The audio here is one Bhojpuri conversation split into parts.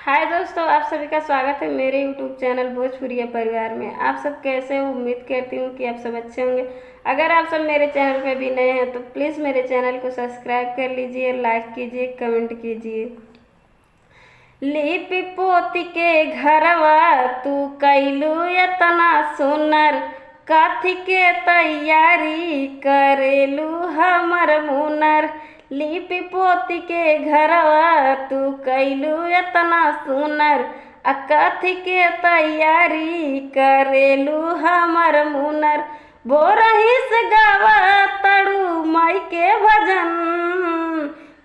हाय दोस्तों, आप सभी का स्वागत है मेरे यूट्यूब चैनल भोजपुरिया परिवार में। आप सब कैसे हो? उम्मीद करती हूँ कि आप सब अच्छे होंगे। अगर आप सब मेरे चैनल पे भी नए हैं तो प्लीज़ मेरे चैनल को सब्सक्राइब कर लीजिए, लाइक कीजिए, कमेंट कीजिए। लिपि पोती के घरवा तू कैलू एतना सुनर, काथी के तैयारी करेलू हमर मुनर। लिपि पोती के घरवा तू कैलू एतना सुनर, आ काथी के तैयारी करेलू हमर मुनर। भोरही से गावा तड़ू माई के भजन,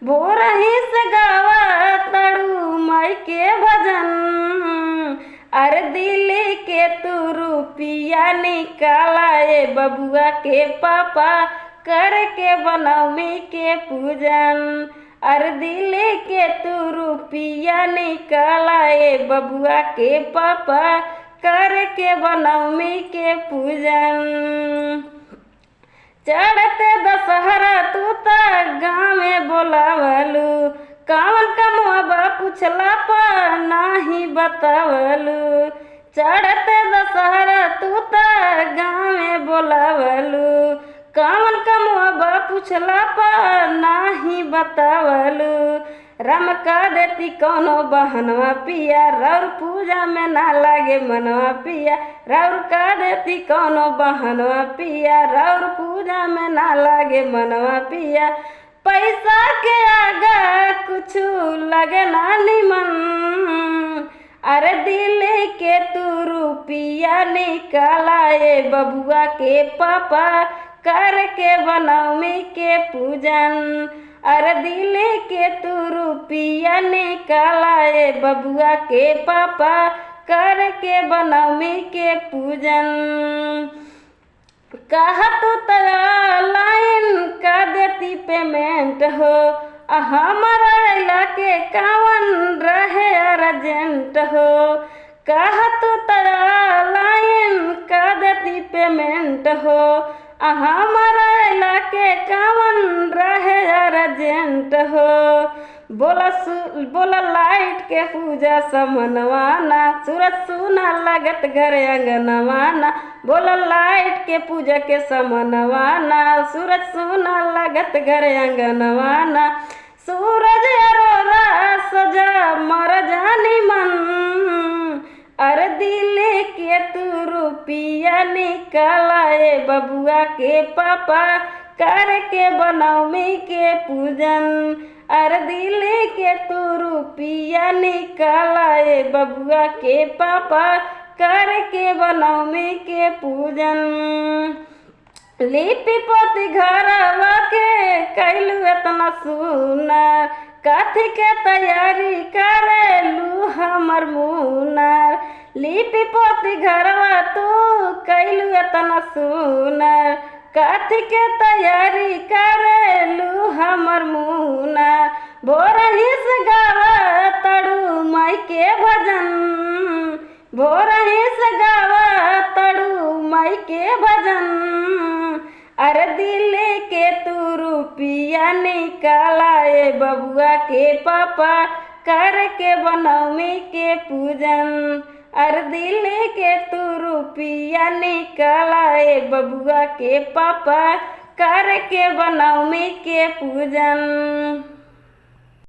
भोरही से गावा तड़ू माई के भजन। अरे दिल्ली के तू रुपिया निकाला ए बबुआ के पापा, करके बनौमी के पूजन। अरे दिल्ली के तू रुपिया निकाला ए बबुआ के पापा, करके बनौमी के पूजन। चढ़ते दशहरा तू त गाँव में बोलावलू, कौन कमवा पूछला पर नाही बतावलू। चढ़ते दशहरा तू त गाँव में बोलावलू, कौन कमवा पूछला पर नाही बतावलू। रमका देती कौनो बहनवा पिया, रौर पूजा में ना लागे मनवा पिया। रौर का देती कौनो बहनवा पिया, रौर पूजा में ना लागे मनवा पिया। पैसा के आगा कुछ लगे ना निमन, अरे दिल्ली के तू रुपिया निकाला ए बबुआ के पापा, करके बनौमी के पूजन। अरे दिल्ली के तू रुपिया निकाला ए बबुआ के पापा, करके बनौमी के पूजन। कहा तू तया लाइन का देती पेमेंट हो, हमारा इलाके कावन रहे अर्जेंट हो। कहा तू तया लाइन का देती पेमेंट हो, हमारा इलाके कावन रहे अर्जेंट हो। बोला लाइट के पूजा समनवाना, सूरज सुना लगत घर अंगनवाना। बोला लाइट के पूजा के समनवाना, सूरज सुना लगत घर अंगनवाना। सूरज अरोरा सजा मर जानी मन, अरे दिल्ली के तू रुपिया निकाला ए बबुआ के पापा, करके बनौमी के पूजन। अरे दिल्ली के तू रुपिया निकाला ए बबुआ के पापा, करके बनौमी के पूजन। लिपि पोती घरवा के कैलू एतना सुनर, काथी के तैयारी करेलू हमर मुनर। लिपि पोती घरवा तू कैलू एतना सुनर, काथी के तैयारी करेलू हमर मुनर। भोरही से गावा तड़ू माई के भजन, भोरही से गावा तड़ू माई के भजन। अरे दिल्ली के तू रुपिया निकाला ए बबुआ के पापा, करके बनौमी के पूजन। अरे दिल्ली के तू रुपिया निकाला ए बबुआ के पापा, करके बनौमी के पूजन।